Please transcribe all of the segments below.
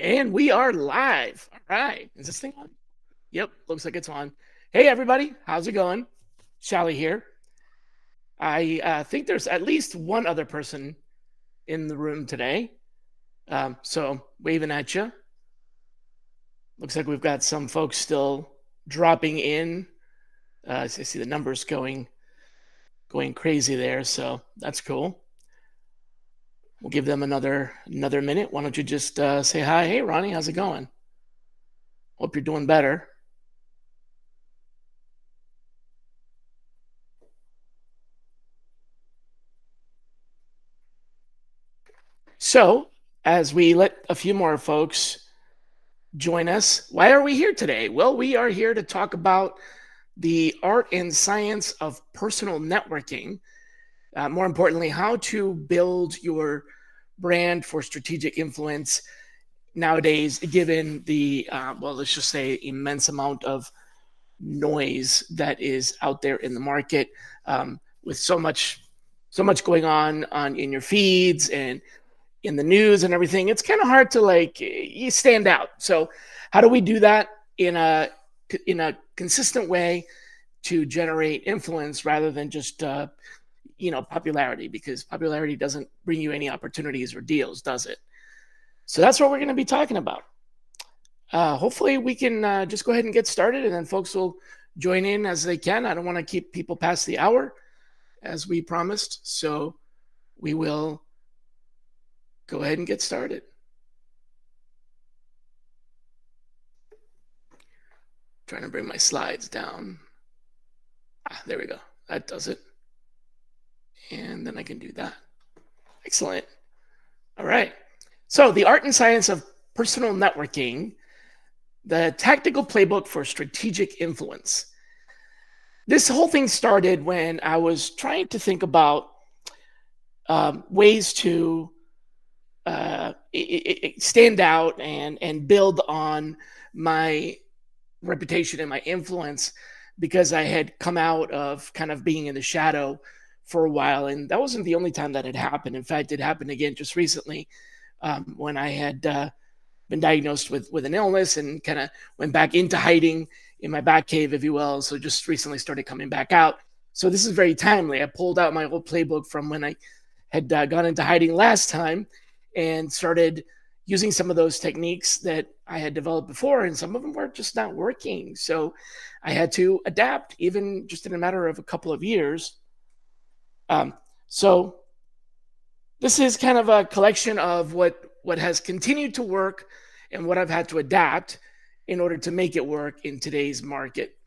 And we are live. All right. Is this thing on? Yep. Looks like it's on. Hey, everybody. How's it going? Sally here. I think there's at least one other person in the room today. So waving at you. Looks like we've got some folks still dropping in. I see the numbers going crazy there. So that's cool. We'll give them another minute. Why don't you just say hi? Hey, Ronnie, how's it going? Hope you're doing better. So, as we let a few more folks join us, why are we here today? Well, we are here to talk about the art and science of personal networking. More importantly, how to build your brand for strategic influence nowadays, given the, well, let's just say immense amount of noise that is out there in the market, with so much going on in your feeds and in the news and everything. It's kind of hard to like you stand out. So how do we do that in a consistent way to generate influence rather than just popularity? Because popularity doesn't bring you any opportunities or deals, does it? So that's what we're going to be talking about. Hopefully we can just go ahead and get started, and then folks will join in as they can. I don't want to keep people past the hour as we promised, so we will go ahead and get started. Trying to bring my slides down. There we go. That does it. And then I can do that. Excellent. All right. So the art and science of personal networking, the tactical playbook for strategic influence. This whole thing started when I was trying to think about ways to stand out and build on my reputation and my influence, because I had come out of kind of being in the shadow for a while, and that wasn't the only time that had happened. In fact, it happened again just recently, when I had been diagnosed with an illness and kind of went back into hiding in my back cave, if you will. So just recently started coming back out. So this is very timely. I pulled out my old playbook from when I had gone into hiding last time and started using some of those techniques that I had developed before, and some of them were just not working. So I had to adapt, even just in a matter of a couple of years. So this is kind of a collection of what has continued to work and what I've had to adapt in order to make it work in today's market.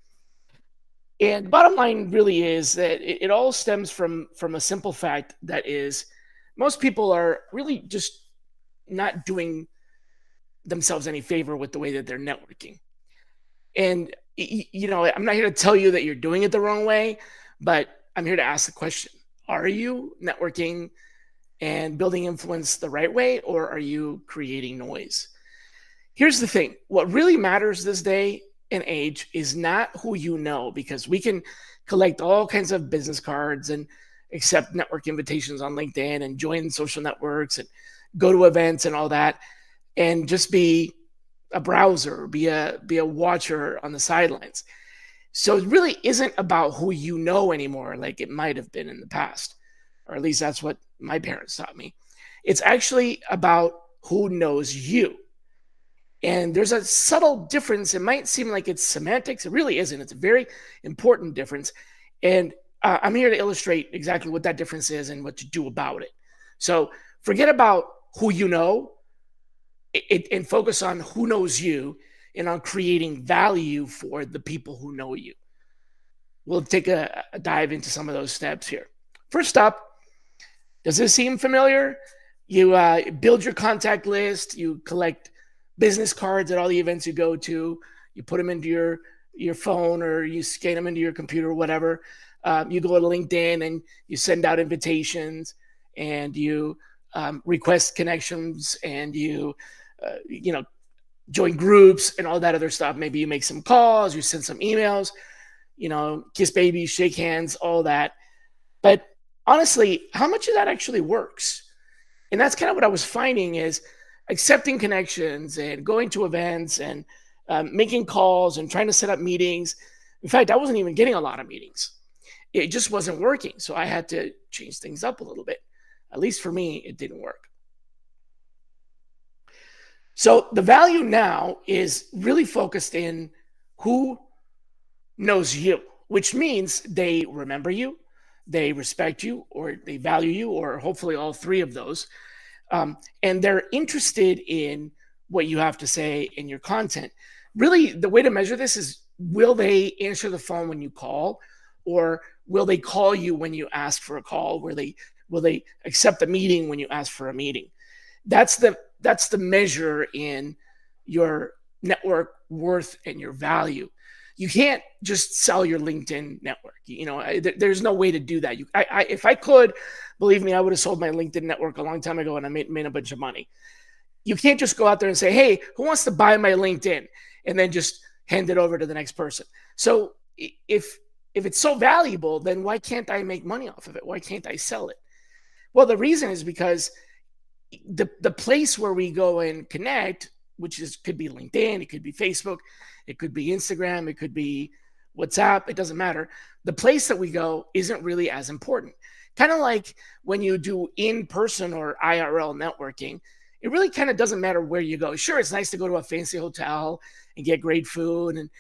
And the bottom line really is that it all stems from a simple fact that is, most people are really just not doing themselves any favor with the way that they're networking. And I'm not here to tell you that you're doing it the wrong way, but I'm here to ask the question: are you networking and building influence the right way, or are you creating noise? Here's the thing: what really matters this day and age is not who you know, because we can collect all kinds of business cards and accept network invitations on LinkedIn and join social networks and go to events and all that, and just be a browser, be a watcher on the sidelines. So it really isn't about who you know anymore, like it might have been in the past, or at least that's what my parents taught me. It's actually about who knows you. And there's a subtle difference. It might seem like it's semantics. It really isn't. It's a very important difference. And I'm here to illustrate exactly what that difference is and what to do about it. So forget about who you know and focus on who knows you and on creating value for the people who know you. We'll take a dive into some of those steps here. First up, does this seem familiar? You build your contact list, you collect business cards at all the events you go to, you put them into your phone, or you scan them into your computer or whatever. You go to LinkedIn and you send out invitations, and you request connections, and you join groups and all that other stuff. Maybe you make some calls, you send some emails, kiss babies, shake hands, all that. But honestly, how much of that actually works? And that's kind of what I was finding is accepting connections and going to events and making calls and trying to set up meetings. In fact, I wasn't even getting a lot of meetings. It just wasn't working. So I had to change things up a little bit. At least for me, it didn't work. So the value now is really focused in who knows you, which means they remember you, they respect you, or they value you, or hopefully all three of those. And they're interested in what you have to say in your content. Really, the way to measure this is, will they answer the phone when you call, or will they call you when you ask for a call? Will they accept a meeting when you ask for a meeting? That's the measure in your network worth and your value. You can't just sell your LinkedIn network. There's no way to do that. If I could, believe me, I would have sold my LinkedIn network a long time ago, and I made a bunch of money. You can't just go out there and say, "Hey, who wants to buy my LinkedIn?" and then just hand it over to the next person. So if it's so valuable, then why can't I make money off of it? Why can't I sell it? Well, the reason is because the place where we go and connect, which could be LinkedIn, it could be Facebook, it could be Instagram, it could be WhatsApp, it doesn't matter. The place that we go isn't really as important. Kind of like when you do in-person or IRL networking, it really kind of doesn't matter where you go. Sure, it's nice to go to a fancy hotel and get great food and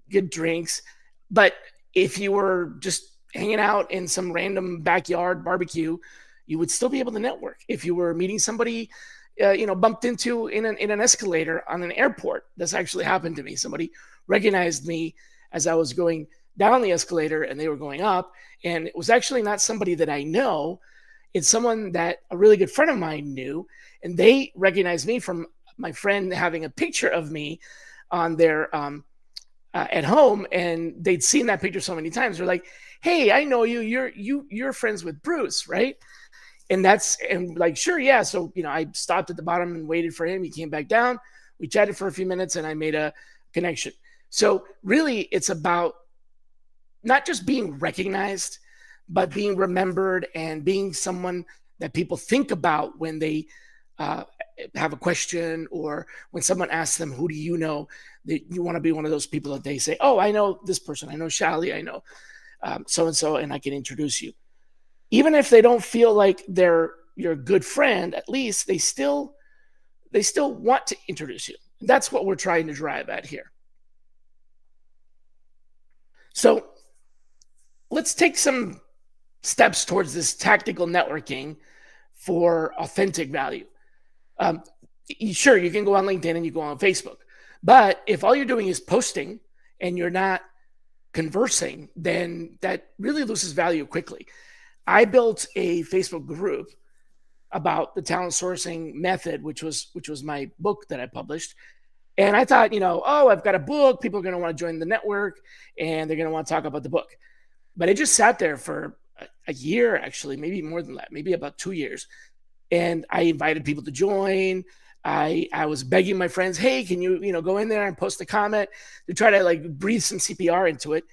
good drinks, but if you were just hanging out in some random backyard barbecue, you would still be able to network. If you were meeting somebody, bumped into in an escalator on an airport, this actually happened to me. Somebody recognized me as I was going down the escalator and they were going up. And it was actually not somebody that I know. It's someone that a really good friend of mine knew. And they recognized me from my friend having a picture of me on their at home, and they'd seen that picture so many times. They're like, "Hey, I know you. You're friends with Bruce, right?" And like, sure, yeah. So I stopped at the bottom and waited for him. He came back down. We chatted for a few minutes, and I made a connection. So really, it's about not just being recognized, but being remembered and being someone that people think about when they have a question, or when someone asks them, "Who do you know?" You want to be one of those people that they say, "Oh, I know this person. I know Shally. I know so and so, and I can introduce you." Even if they don't feel like they're your good friend, at least they still want to introduce you. That's what we're trying to drive at here. So let's take some steps towards this tactical networking for authentic value. Um, sure, you can go on LinkedIn and you go on Facebook, but if all you're doing is posting and you're not conversing, then that really loses value quickly. I built a Facebook group about the talent sourcing method, which was my book that I published. And I thought, oh, I've got a book. People are going to want to join the network and they're going to want to talk about the book. But it just sat there for a year, actually, maybe more than that, maybe about 2 years. And I invited people to join. I was begging my friends, "Hey, can you, go in there and post a comment," to try to like breathe some CPR into it.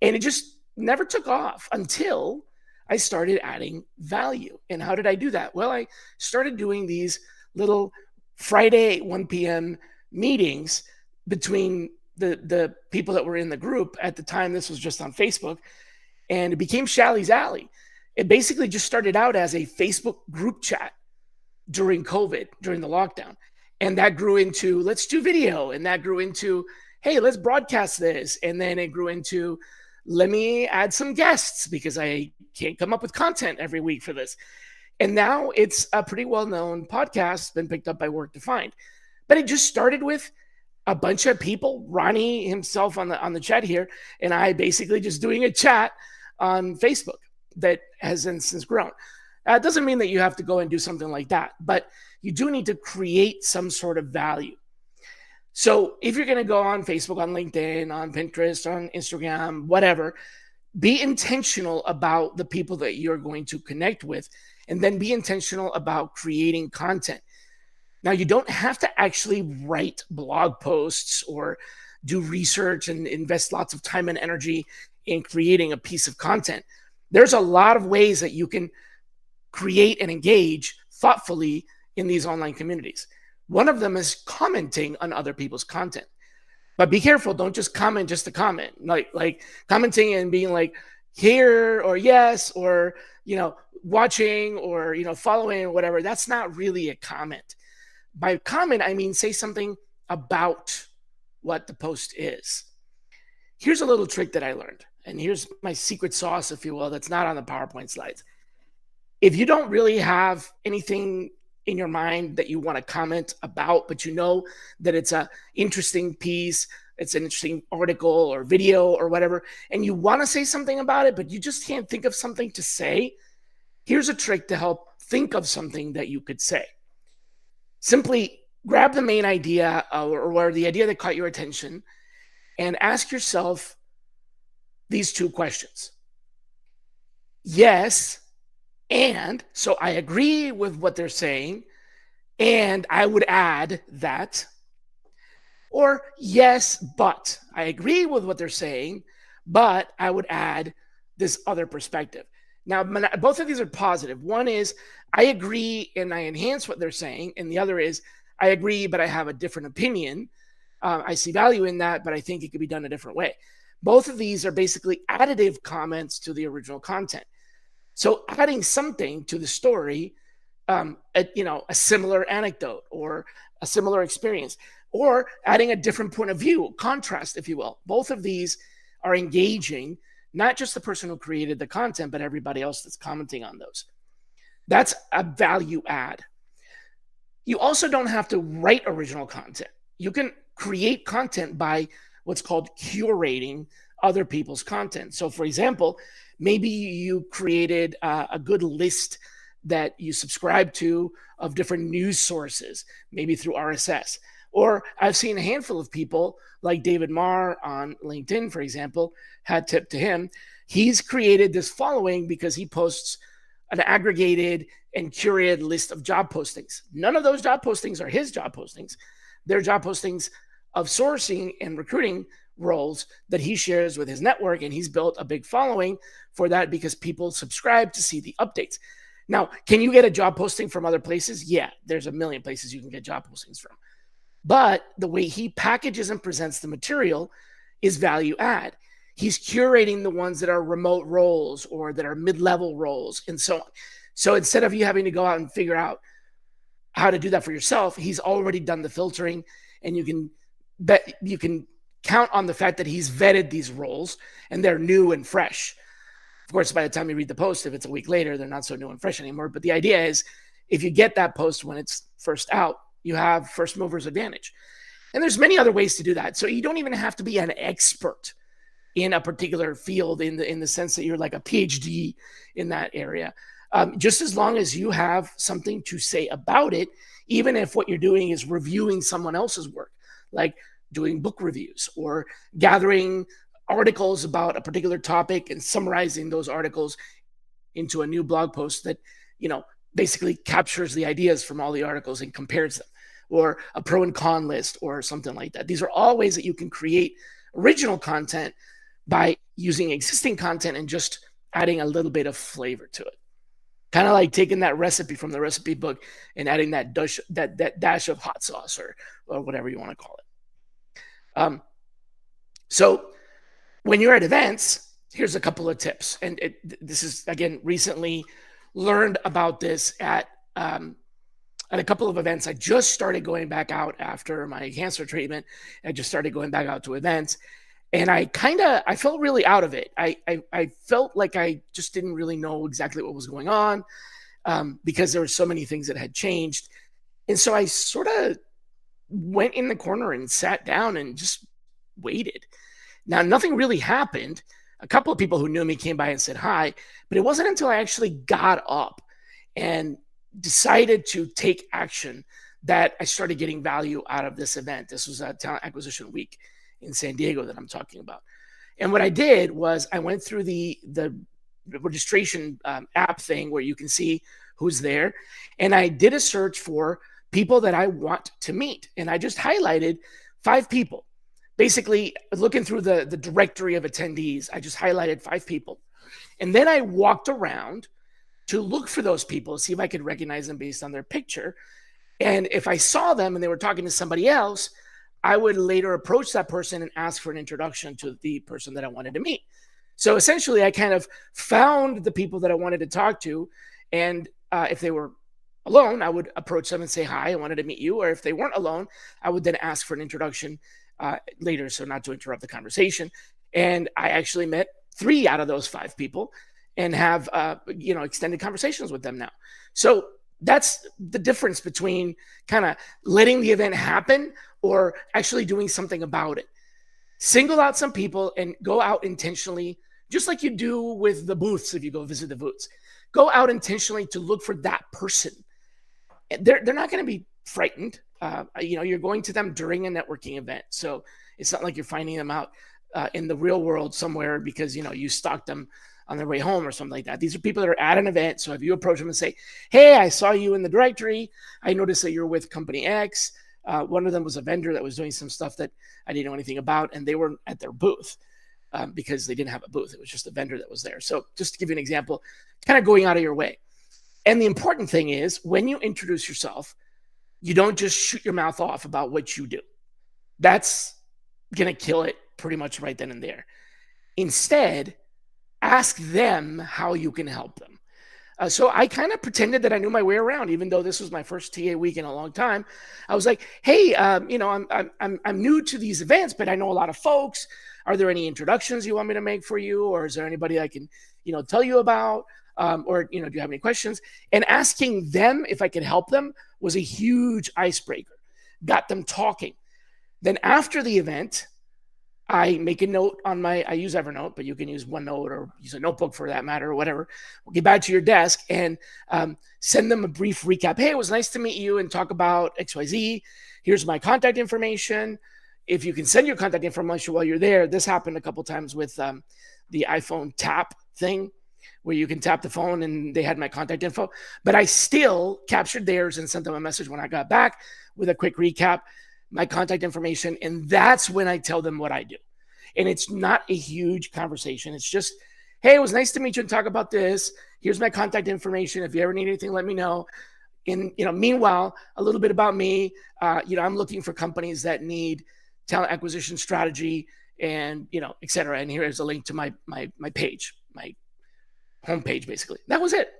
And it just never took off until I started adding value. And how did I do that? Well, I started doing these little Friday 1 p.m. meetings between the people that were in the group. At the time, this was just on Facebook, and it became Shally's Alley. It basically just started out as a Facebook group chat during COVID, during the lockdown. And that grew into, let's do video. And that grew into, hey, let's broadcast this. And then it grew into, let me add some guests because I can't come up with content every week for this. And now it's a pretty well-known podcast, been picked up by Work Defined. But it just started with a bunch of people, Ronnie himself on the chat here, and I basically just doing a chat on Facebook that has since grown. It doesn't mean that you have to go and do something like that, but you do need to create some sort of value. So if you're going to go on Facebook, on LinkedIn, on Pinterest, on Instagram, whatever, be intentional about the people that you're going to connect with, and then be intentional about creating content. Now, you don't have to actually write blog posts or do research and invest lots of time and energy in creating a piece of content. There's a lot of ways that you can create and engage thoughtfully in these online communities. One of them is commenting on other people's content. But be careful, don't just comment just to comment. Like commenting and being like here or yes or watching or following or whatever. That's not really a comment. By comment, I mean say something about what the post is. Here's a little trick that I learned, and here's my secret sauce, if you will, that's not on the PowerPoint slides. If you don't really have anything in your mind that you want to comment about, but you know that it's a interesting piece, it's an interesting article or video or whatever, and you want to say something about it, but you just can't think of something to say, here's a trick to help think of something that you could say. Simply grab the main idea or the idea that caught your attention and ask yourself these two questions. Yes, and so I agree with what they're saying, and I would add that. Or yes, but I agree with what they're saying, but I would add this other perspective. Now, both of these are positive. One is I agree and I enhance what they're saying, and the other is I agree, but I have a different opinion. I see value in that, but I think it could be done a different way. Both of these are basically additive comments to the original content. So adding something to the story, a similar anecdote or a similar experience, or adding a different point of view, contrast, if you will. Both of these are engaging not just the person who created the content, but everybody else that's commenting on those. That's a value add. You also don't have to write original content. You can create content by what's called curating other people's content. So, for example, maybe you created a good list that you subscribe to of different news sources, maybe through RSS. Or I've seen a handful of people like David Marr on LinkedIn, for example, had tip to him. He's created this following because he posts an aggregated and curated list of job postings. None of those job postings are his job postings. They're job postings of sourcing and recruiting roles that he shares with his network, and he's built a big following for that because people subscribe to see the updates. Now, can you get a job posting from other places? Yeah, there's a million places you can get job postings from. But the way he packages and presents the material is value add. He's curating the ones that are remote roles or that are mid-level roles and so on. So instead of you having to go out and figure out how to do that for yourself, he's already done the filtering, and you can count on the fact that he's vetted these roles and they're new and fresh. Of course, by the time you read the post, if it's a week later, they're not so new and fresh anymore. But the idea is if you get that post when it's first out, you have first mover's advantage. And there's many other ways to do that. So you don't even have to be an expert in a particular field in the sense that you're like a PhD in that area. Just as long as you have something to say about it, even if what you're doing is reviewing someone else's work, like doing book reviews or gathering articles about a particular topic and summarizing those articles into a new blog post that, basically captures the ideas from all the articles and compares them, or a pro and con list or something like that. These are all ways that you can create original content by using existing content and just adding a little bit of flavor to it. Kind of like taking that recipe from the recipe book and adding that dash of hot sauce or whatever you want to call it. So when you're at events, here's a couple of tips. And this is, again, recently learned about this at a couple of events. I just started going back out after my cancer treatment. I just started going back out to events. And I felt really out of it. I felt like I just didn't really know exactly what was going on because there were so many things that had changed. And so I sort of went in the corner and sat down and just waited. Now, nothing really happened. A couple of people who knew me came by and said hi, but it wasn't until I actually got up and decided to take action that I started getting value out of this event. This was a talent acquisition week in San Diego that I'm talking about. And what I did was I went through the registration app thing where you can see who's there. And I did a search for people that I want to meet. And I just highlighted 5 people. Basically, looking through the directory of attendees, I just highlighted 5 people. And then I walked around to look for those people, see if I could recognize them based on their picture. And if I saw them and they were talking to somebody else, I would later approach that person and ask for an introduction to the person that I wanted to meet. So essentially, I kind of found the people that I wanted to talk to. And if they were alone, I would approach them and say, "Hi, I wanted to meet you." Or if they weren't alone, I would then ask for an introduction later, so not to interrupt the conversation. And I actually met three out of those five people and have extended conversations with them now. So that's the difference between kind of letting the event happen or actually doing something about it. Single out some people and go out intentionally, just like you do with the booths. If you go visit the booths, go out intentionally to look for that person. They're not going to be frightened. You're going to them during a networking event, so it's not like you're finding them out in the real world somewhere because you stalked them on their way home or something like that. These are people that are at an event. So if you approach them and say, "Hey, I saw you in the directory. I noticed that you're with company X." One of them was a vendor that was doing some stuff that I didn't know anything about, and they were at their booth because they didn't have a booth. It was just a vendor that was there. So just to give you an example, kind of going out of your way. And the important thing is when you introduce yourself, you don't just shoot your mouth off about what you do. That's going to kill it pretty much right then and there. Instead, ask them how you can help them. So I kind of pretended that I knew my way around, even though this was my first TA week in a long time. I was like, "Hey, I'm new to these events, but I know a lot of folks. Are there any introductions you want me to make for you, or is there anybody I can, tell you about, or do you have any questions?" And asking them if I could help them was a huge icebreaker. Got them talking. Then after the event, I make a note I use Evernote, but you can use OneNote or use a notebook for that matter or whatever. We'll get back to your desk and send them a brief recap. "Hey, it was nice to meet you and talk about XYZ. Here's my contact information. If you can send your contact information while you're there." This happened a couple times with the iPhone tap thing where you can tap the phone and they had my contact info, but I still captured theirs and sent them a message when I got back with a quick recap, my contact information. And that's when I tell them what I do. And it's not a huge conversation. It's just, "Hey, it was nice to meet you and talk about this. Here's my contact information. If you ever need anything, let me know. And, meanwhile, a little bit about me. I'm looking for companies that need talent acquisition strategy and, et cetera. And here's a link to my page, my homepage, basically." That was it.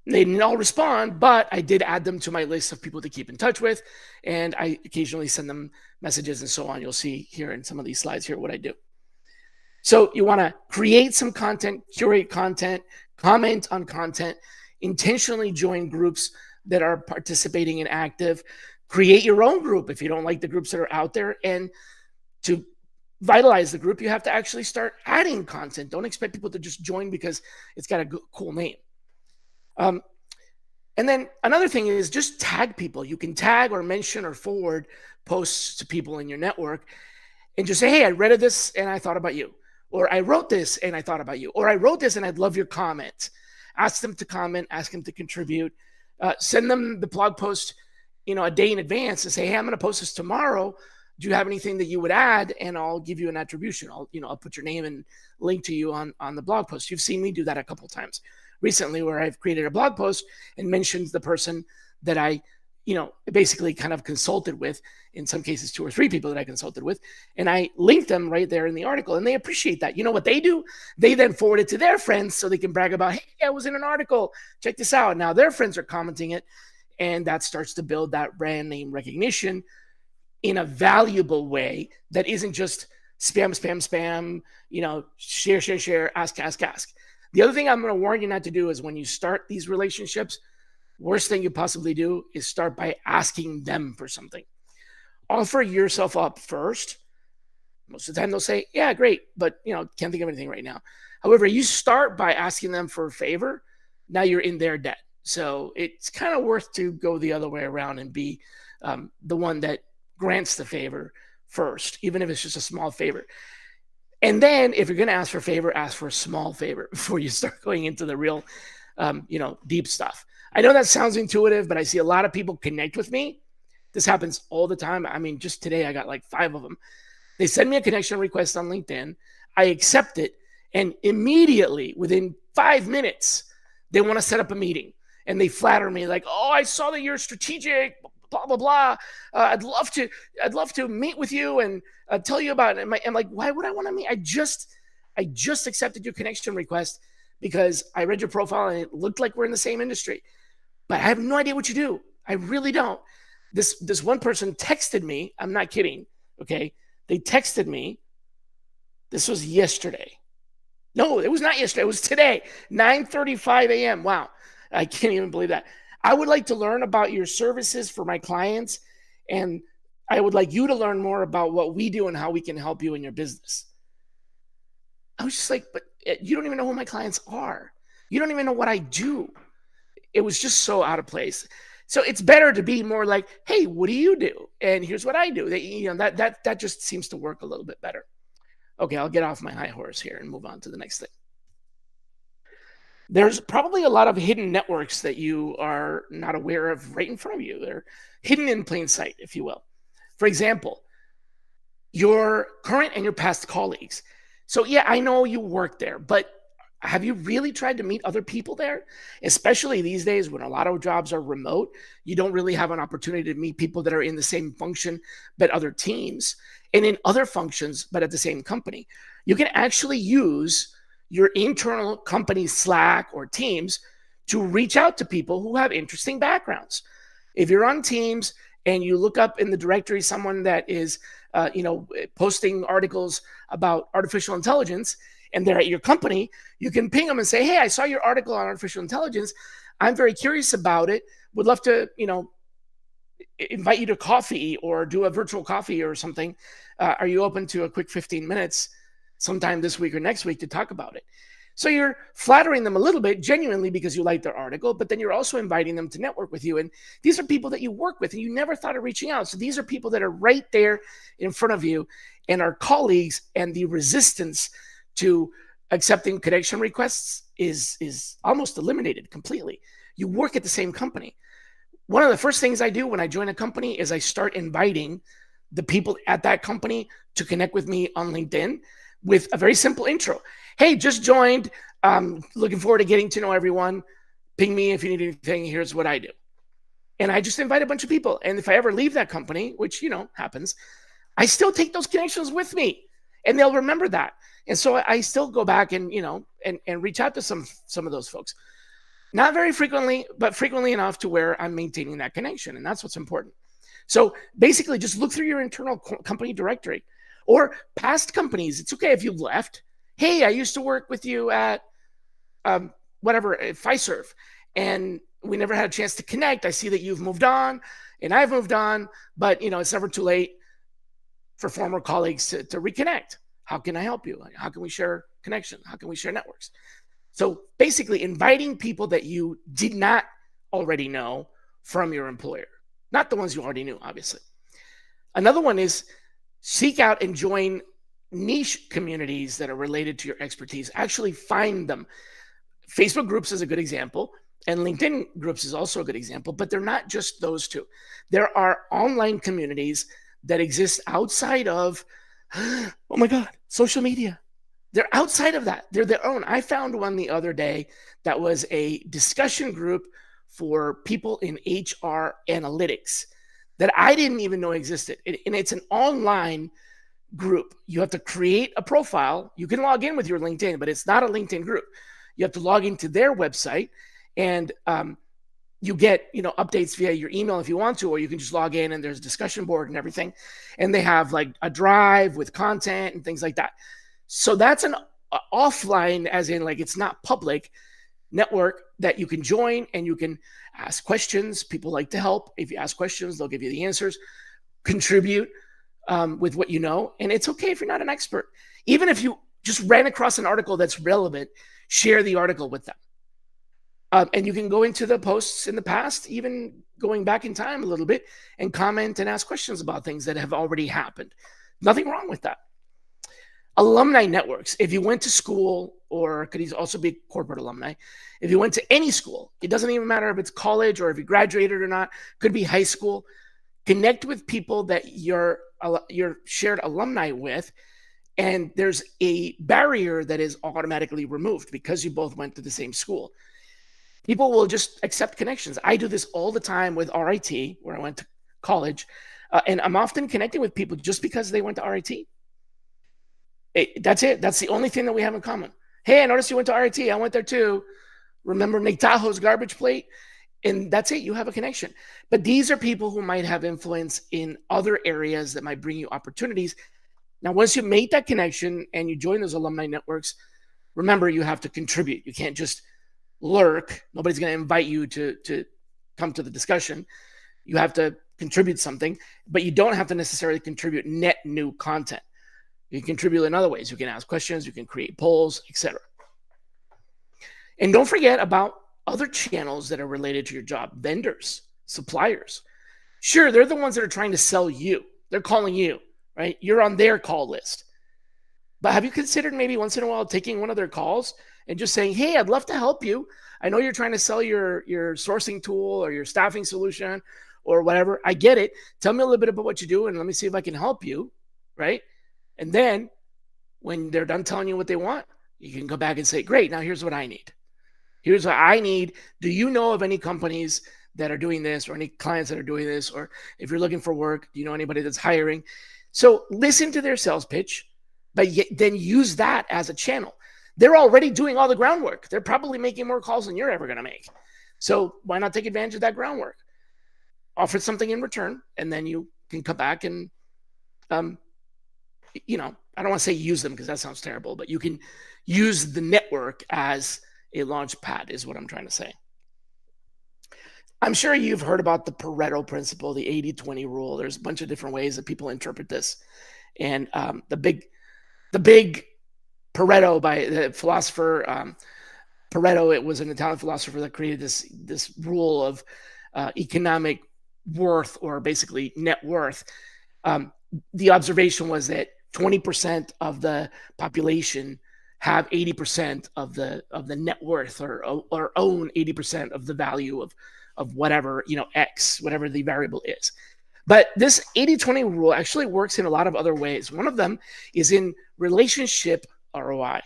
They didn't all respond, but I did add them to my list of people to keep in touch with. And I occasionally send them messages and so on. You'll see here in some of these slides here what I do. So you want to create some content, curate content, comment on content, intentionally join groups that are participating and active, create your own group if you don't like the groups that are out there. And to vitalize the group, you have to actually start adding content. Don't expect people to just join because it's got a cool name. And then another thing is just tag people. You can tag or mention or forward posts to people in your network and just say, "Hey, I read this and I thought about you." Or, "I wrote this and I thought about you." Or, "I wrote this and I'd love your comment." Ask them to comment, ask them to contribute. Send them the blog post, a day in advance and say, "Hey, I'm going to post this tomorrow. Do you have anything that you would add?" And I'll give you an attribution. I'll put your name and link to you on the blog post. You've seen me do that a couple of times recently where I've created a blog post and mentioned the person that I, basically kind of consulted with, in some cases 2 or 3 people that I consulted with, and I linked them right there in the article, and they appreciate that. You know what they do? They then forward it to their friends so they can brag about, "Hey, I was in an article. Check this out." Now their friends are commenting it, and that starts to build that brand name recognition in a valuable way that isn't just spam, share, ask. The other thing I'm going to warn you not to do is when you start these relationships, worst thing you possibly do is start by asking them for something. Offer yourself up first. Most of the time they'll say, "Yeah, great, but can't think of anything right now." However, you start by asking them for a favor. Now you're in their debt. So it's kind of worth to go the other way around and be the one that grants the favor first, even if it's just a small favor. And then if you're going to ask for a favor, ask for a small favor before you start going into the real, deep stuff. I know that sounds intuitive, but I see a lot of people connect with me. This happens all the time. I mean, just today I got like 5 of them. They send me a connection request on LinkedIn. I accept it. And immediately within 5 minutes, they want to set up a meeting. and they flatter me like, "Oh, I saw that you're strategic, blah blah blah. I'd love to meet with you and tell you about it." I'm like, "Why would I want to meet? I just accepted your connection request because I read your profile and it looked like we're in the same industry, but I have no idea what you do. I really don't." This one person texted me. I'm not kidding. Okay, they texted me. This was yesterday. No, it was not yesterday. It was today, 9:35 a.m. Wow, I can't even believe that. I would like to learn about your services for my clients, and I would like you to learn more about what we do and how we can help you in your business. I was just like, but you don't even know who my clients are. You don't even know what I do. It was just so out of place. So it's better to be more like, hey, what do you do? And here's what I do. That just seems to work a little bit better. Okay, I'll get off my high horse here and move on to the next thing. There's probably a lot of hidden networks that you are not aware of right in front of you. They're hidden in plain sight, if you will. For example, your current and your past colleagues. So, yeah, I know you work there, but have you really tried to meet other people there? Especially these days when a lot of jobs are remote, you don't really have an opportunity to meet people that are in the same function, but other teams, and in other functions, but at the same company. You can actually use your internal company Slack or Teams to reach out to people who have interesting backgrounds. If you're on Teams and you look up in the directory someone that is, posting articles about artificial intelligence, and they're at your company, you can ping them and say, "Hey, I saw your article on artificial intelligence. I'm very curious about it. Would love to, invite you to coffee or do a virtual coffee or something. Are you open to a quick 15 minutes sometime this week or next week to talk about it?" So you're flattering them a little bit genuinely because you like their article, but then you're also inviting them to network with you. And these are people that you work with and you never thought of reaching out. So these are people that are right there in front of you and are colleagues, and the resistance to accepting connection requests is almost eliminated completely. You work at the same company. One of the first things I do when I join a company is I start inviting the people at that company to connect with me on LinkedIn with a very simple intro. "Hey, just joined. Looking forward to getting to know everyone. Ping me if you need anything. Here's what I do." And I just invite a bunch of people. And if I ever leave that company, which, happens, I still take those connections with me and they'll remember that. And so I still go back and, and reach out to some of those folks. Not very frequently, but frequently enough to where I'm maintaining that connection. And that's what's important. So basically, just look through your internal company directory or past companies. It's okay if you've left. "Hey, I used to work with you at whatever, Fiserv, and we never had a chance to connect. I see that you've moved on and I've moved on, but it's never too late for former colleagues to reconnect. How can I help you? How can we share connection? How can we share networks?" So basically inviting people that you did not already know from your employer, not the ones you already knew, obviously. Another one is seek out and join niche communities that are related to your expertise. Actually find them. Facebook groups is a good example, and LinkedIn groups is also a good example, but they're not just those two. There are online communities that exist outside of, oh my God, social media. They're outside of that. They're their own. I found one the other day that was a discussion group for people in HR analytics that I didn't even know existed. And it's an online group. You have to create a profile. You can log in with your LinkedIn, but it's not a LinkedIn group. You have to log into their website, and you get updates via your email if you want to, or you can just log in and there's a discussion board and everything. And they have like a drive with content and things like that. So that's an offline, as in like it's not public network that you can join and you can ask questions. People like to help. If you ask questions, they'll give you the answers. Contribute with what you know. And it's okay if you're not an expert. Even if you just ran across an article that's relevant, share the article with them. And you can go into the posts in the past, even going back in time a little bit, and comment and ask questions about things that have already happened. Nothing wrong with that. Alumni networks. If you went to school, or could also be corporate alumni, if you went to any school, it doesn't even matter if it's college or if you graduated or not, could be high school. Connect with people that you're shared alumni with, and there's a barrier that is automatically removed because you both went to the same school. People will just accept connections. I do this all the time with RIT, where I went to college, and I'm often connecting with people just because they went to RIT. That's it. That's the only thing that we have in common. Hey, I noticed you went to RIT. I went there too. Remember Nick Tahoe's garbage plate? And that's it. You have a connection. But these are people who might have influence in other areas that might bring you opportunities. Now, once you make that connection and you join those alumni networks, remember you have to contribute. You can't just lurk. Nobody's going to invite you to come to the discussion. You have to contribute something, but you don't have to necessarily contribute net new content. You can contribute in other ways. You can ask questions, you can create polls, etc. And don't forget about other channels that are related to your job, vendors, suppliers. Sure, they're the ones that are trying to sell you. They're calling you, right? You're on their call list. But have you considered maybe once in a while taking one of their calls and just saying, hey, I'd love to help you. I know you're trying to sell your sourcing tool or your staffing solution or whatever. I get it. Tell me a little bit about what you do and let me see if I can help you, right? And then when they're done telling you what they want, you can go back and say, great, now here's what I need. Here's what I need. Do you know of any companies that are doing this or any clients that are doing this? Or if you're looking for work, do you know anybody that's hiring? So listen to their sales pitch, but then use that as a channel. They're already doing all the groundwork. They're probably making more calls than you're ever going to make. So why not take advantage of that groundwork? Offer something in return, and then you can come back and, I don't want to say use them because that sounds terrible, but you can use the network as a launch pad is what I'm trying to say. I'm sure you've heard about the Pareto principle, the 80-20 rule. There's a bunch of different ways that people interpret this. And the big Pareto by the philosopher Pareto, it was an Italian philosopher that created this rule of economic worth, or basically net worth. The observation was that 20% of the population have 80% of the net worth, or own 80% of the value of whatever, X, whatever the variable is. But this 80-20 rule actually works in a lot of other ways. One of them is in relationship ROI.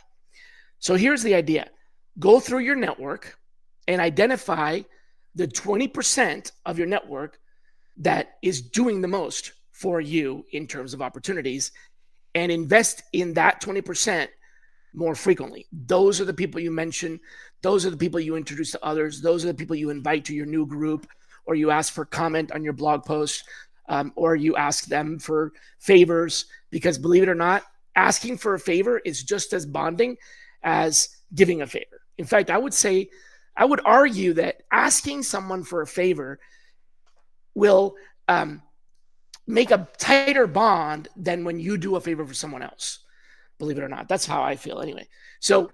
So here's the idea. Go through your network and identify the 20% of your network that is doing the most for you in terms of opportunities, and invest in that 20% more frequently. Those are the people you mention. Those are the people you introduce to others. Those are the people you invite to your new group, or you ask for comment on your blog post, or you ask them for favors, because believe it or not, asking for a favor is just as bonding as giving a favor. In fact, I would argue that asking someone for a favor will make a tighter bond than when you do a favor for someone else. Believe it or not, that's how I feel anyway. So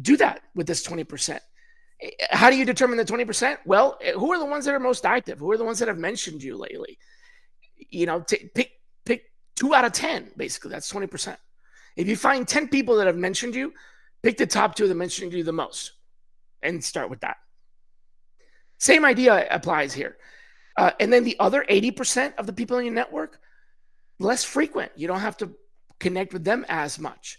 do that with this 20%. How do you determine the 20%? Well, who are the ones that are most active? Who are the ones that have mentioned you lately? Pick 2 out of 10, basically. That's 20%. If you find 10 people that have mentioned you, pick the top 2 that mentioned you the most and start with that. Same idea applies here. And then the other 80% of the people in your network, less frequent. You don't have to connect with them as much.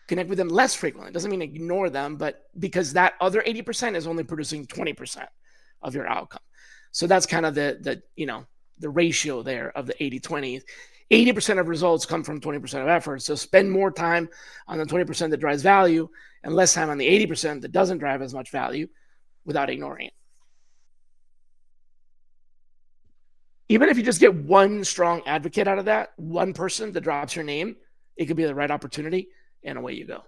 Connect with them less frequently. It doesn't mean ignore them, but because that other 80% is only producing 20% of your outcome. So that's kind of the ratio there of the 80-20. 80% of results come from 20% of effort. So spend more time on the 20% that drives value and less time on the 80% that doesn't drive as much value, without ignoring it. Even if you just get one strong advocate out of that, one person that drops your name, it could be the right opportunity, and away you go.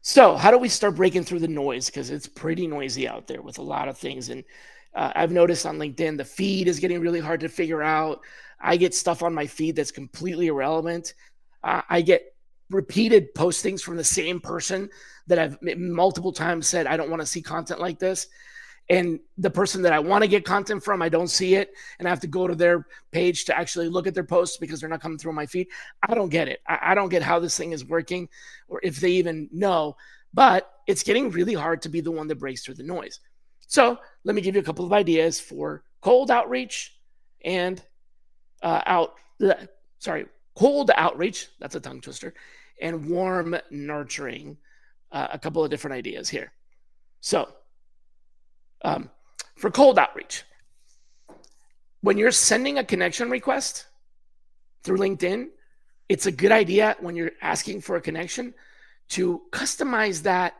So how do we start breaking through the noise? Because it's pretty noisy out there with a lot of things. And I've noticed on LinkedIn, the feed is getting really hard to figure out. I get stuff on my feed that's completely irrelevant. I get repeated postings from the same person that I've multiple times said, I don't want to see content like this. And the person that I want to get content from, I don't see it. And I have to go to their page to actually look at their posts because they're not coming through my feed. I don't get it. I don't get how this thing is working, or if they even know. But it's getting really hard to be the one that breaks through the noise. So let me give you a couple of ideas for cold outreach and cold outreach. That's a tongue twister. And warm nurturing. A couple of different ideas here. So, um, for cold outreach, when you're sending a connection request through LinkedIn, it's a good idea when you're asking for a connection to customize that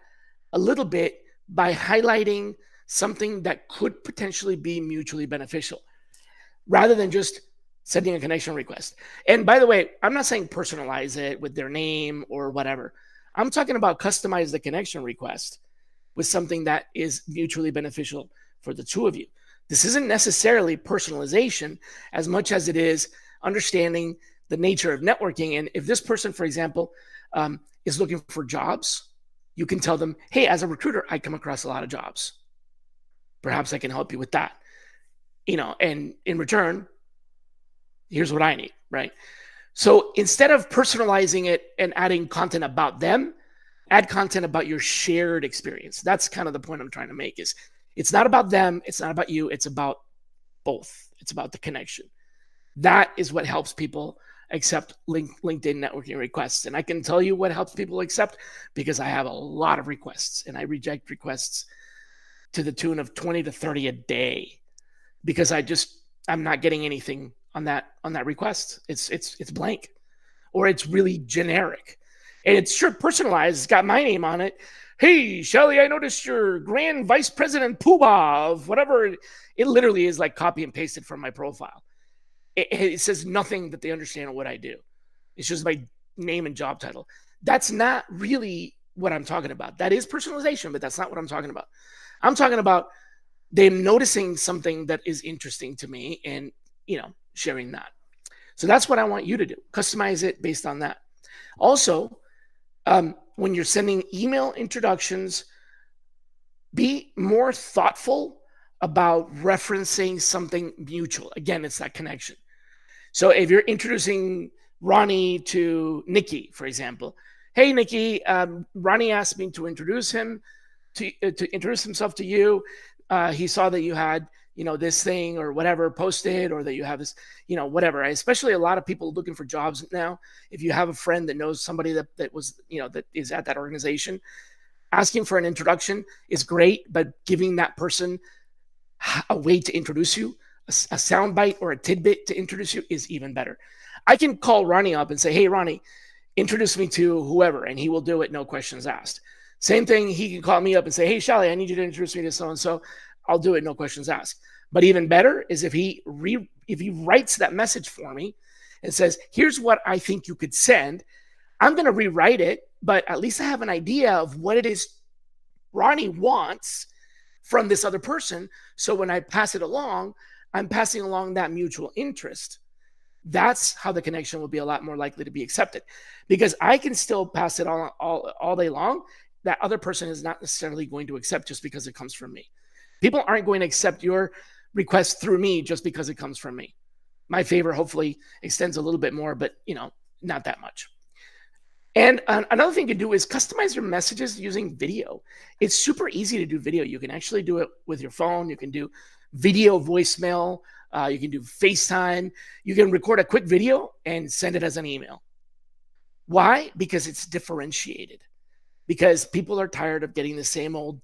a little bit by highlighting something that could potentially be mutually beneficial rather than just sending a connection request. And by the way, I'm not saying personalize it with their name or whatever. I'm talking about customize the connection request with something that is mutually beneficial for the two of you. This isn't necessarily personalization as much as it is understanding the nature of networking. And if this person, for example, is looking for jobs, you can tell them, hey, as a recruiter, I come across a lot of jobs. Perhaps I can help you with that. And in return, here's what I need, right? So instead of personalizing it and adding content about them, add content about your shared experience. That's kind of the point I'm trying to make is it's not about them, it's not about you, it's about both. It's about the connection. That is what helps people accept LinkedIn networking requests. And I can tell you what helps people accept because I have a lot of requests and I reject requests to the tune of 20 to 30 a day because I'm not getting anything on that request. It's blank or it's really generic. And it's sure personalized. It's got my name on it. Hey, Shelly, I noticed your grand vice president poobah of whatever. It literally is like copy and pasted from my profile. It says nothing that they understand what I do. It's just my name and job title. That's not really what I'm talking about. That is personalization, but that's not what I'm talking about. I'm talking about them noticing something that is interesting to me and, sharing that. So that's what I want you to do. Customize it based on that. Also, when you're sending email introductions, be more thoughtful about referencing something mutual. Again, it's that connection. So if you're introducing Ronnie to Nikki, for example, hey, Nikki, Ronnie asked me to introduce him to introduce himself to you. He saw that you had, this thing or whatever posted, or that you have this, whatever. Especially a lot of people looking for jobs now. If you have a friend that knows somebody that was, that is at that organization, asking for an introduction is great, but giving that person a way to introduce you, a soundbite or a tidbit to introduce you is even better. I can call Ronnie up and say, hey, Ronnie, introduce me to whoever, and he will do it, no questions asked. Same thing, he can call me up and say, hey, Shelly, I need you to introduce me to so-and-so. I'll do it, no questions asked. But even better is if he writes that message for me and says, here's what I think you could send. I'm going to rewrite it, but at least I have an idea of what it is Ronnie wants from this other person. So when I pass it along, I'm passing along that mutual interest. That's how the connection will be a lot more likely to be accepted, because I can still pass it on all day long. That other person is not necessarily going to accept just because it comes from me. People aren't going to accept your request through me just because it comes from me. My favor hopefully extends a little bit more, but not that much. And another thing to do is customize your messages using video. It's super easy to do video. You can actually do it with your phone. You can do video voicemail. You can do FaceTime. You can record a quick video and send it as an email. Why? Because it's differentiated. Because people are tired of getting the same old,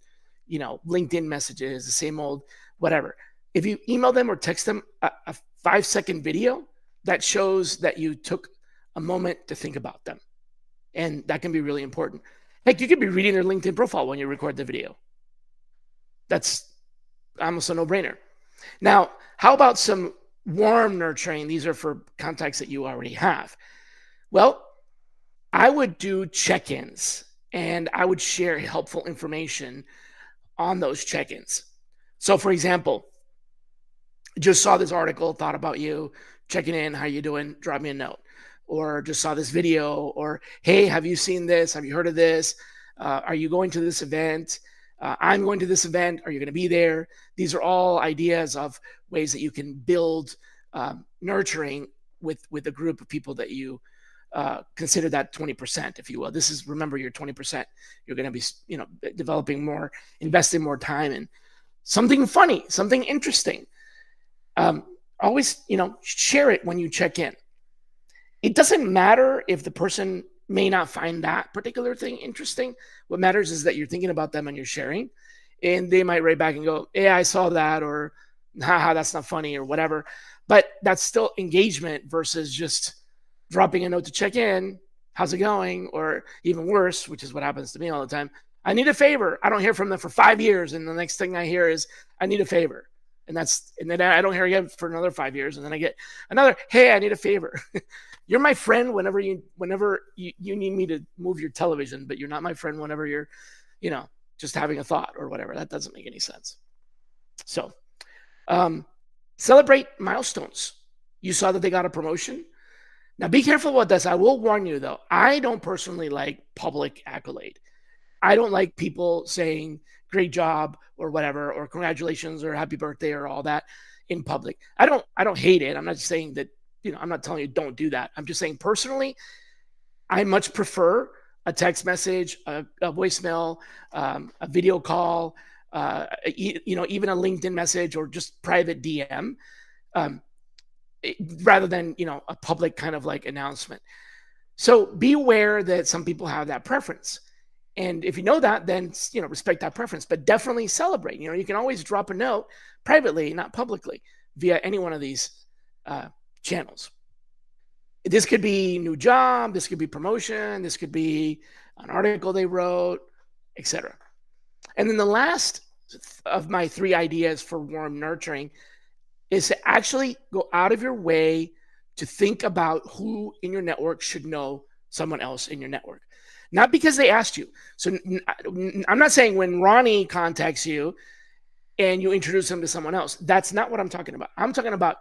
LinkedIn messages, the same old whatever. If you email them or text them a 5-second video, that shows that you took a moment to think about them. And that can be really important. Heck, you could be reading their LinkedIn profile when you record the video. That's almost a no-brainer. Now, how about some warm nurturing? These are for contacts that you already have. Well, I would do check-ins and I would share helpful information on those check-ins. So, for example, just saw this article, thought about you, checking in, how you doing? Drop me a note. Or just saw this video, or hey, have you seen this? Have you heard of this? Are you going to this event? I'm going to this event. Are you going to be there? These are all ideas of ways that you can build nurturing with a group of people that you consider that 20%, if you will. This is, remember, your 20%. You're going to be, developing more, investing more time in something funny, something interesting. Always, share it when you check in. It doesn't matter if the person may not find that particular thing interesting. What matters is that you're thinking about them and you're sharing. and they might write back and go, "Yeah, I saw that," or "Haha, that's not funny," or whatever. But that's still engagement versus just dropping a note to check in. How's it going? Or even worse, which is what happens to me all the time. I need a favor. I don't hear from them for 5 years, and the next thing I hear is I need a favor, and then I don't hear again for another 5 years, and then I get another, hey, I need a favor. You're my friend whenever you need me to move your television, but you're not my friend whenever you're, you know, just having a thought or whatever. That doesn't make any sense. So, um, celebrate milestones. You saw that they got a promotion. Now, be careful about this. I will warn you, though. I don't personally like public accolade. I don't like people saying great job or whatever, or congratulations or happy birthday or all that in public. I don't hate it. I'm not saying that, I'm not telling you don't do that. I'm just saying personally, I much prefer a text message, a voicemail, a video call, even a LinkedIn message or just private DM, um, rather than, a public kind of like announcement. So be aware that some people have that preference. And if you know that, then, respect that preference, but definitely celebrate. You can always drop a note privately, not publicly, via any one of these channels. This could be new job, this could be promotion, this could be an article they wrote, etc. And then the last of my 3 ideas for warm nurturing is to actually go out of your way to think about who in your network should know someone else in your network. Not because they asked you. So I'm not saying when Ronnie contacts you and you introduce him to someone else. That's not what I'm talking about. I'm talking about,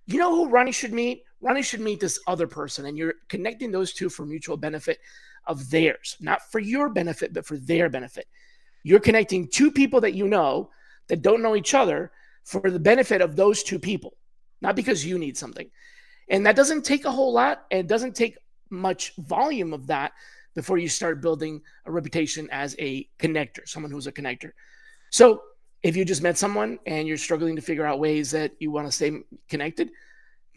who Ronnie should meet? Ronnie should meet this other person, and you're connecting those two for mutual benefit of theirs, not for your benefit, but for their benefit. You're connecting 2 people that you know that don't know each other for the benefit of those 2 people, not because you need something. And that doesn't take a whole lot, and it doesn't take much volume of that before you start building a reputation as a connector, someone who's a connector. So if you just met someone and you're struggling to figure out ways that you want to stay connected,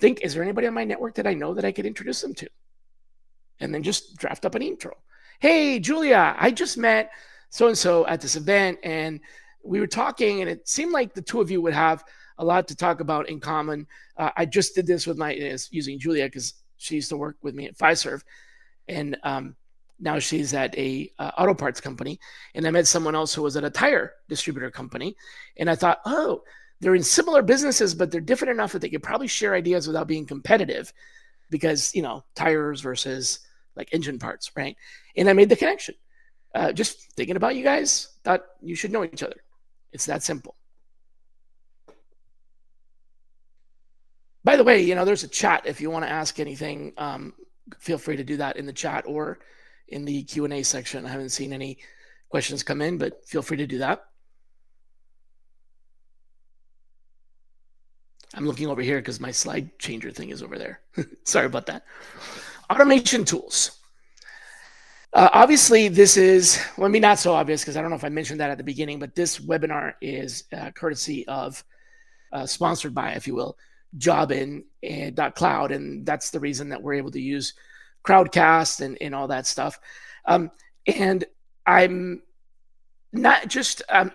think, is there anybody on my network that I know that I could introduce them to? And then just draft up an intro. Hey, Julia, I just met so-and-so at this event, and we were talking, and it seemed like the 2 of you would have a lot to talk about in common. I just did this with using Julia because she used to work with me at Fiserv, and now she's at a auto parts company. And I met someone else who was at a tire distributor company, and I thought, oh, they're in similar businesses, but they're different enough that they could probably share ideas without being competitive, because tires versus like engine parts, right? And I made the connection. Just thinking about you guys, thought you should know each other. It's that simple. By the way, there's a chat. If you want to ask anything, feel free to do that in the chat or in the Q&A section. I haven't seen any questions come in, but feel free to do that. I'm looking over here because my slide changer thing is over there. Sorry about that. Automation tools. Obviously, this is, well, not so obvious because I don't know if I mentioned that at the beginning, but this webinar is courtesy of, sponsored by, if you will, Jobin.cloud, and that's the reason that we're able to use Crowdcast and all that stuff. And I'm not just a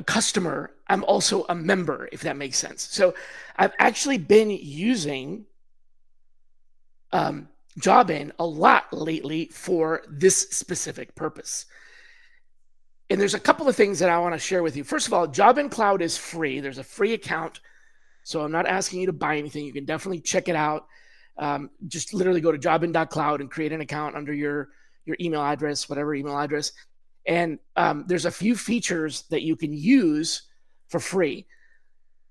customer, I'm also a member, if that makes sense. So I've actually been using Jobin a lot lately for this specific purpose. And there's a couple of things that I want to share with you. First of all, Jobin Cloud is free. There's a free account. So I'm not asking you to buy anything. You can definitely check it out. Just literally go to Jobin.cloud and create an account under your email address, whatever email address. And there's a few features that you can use for free.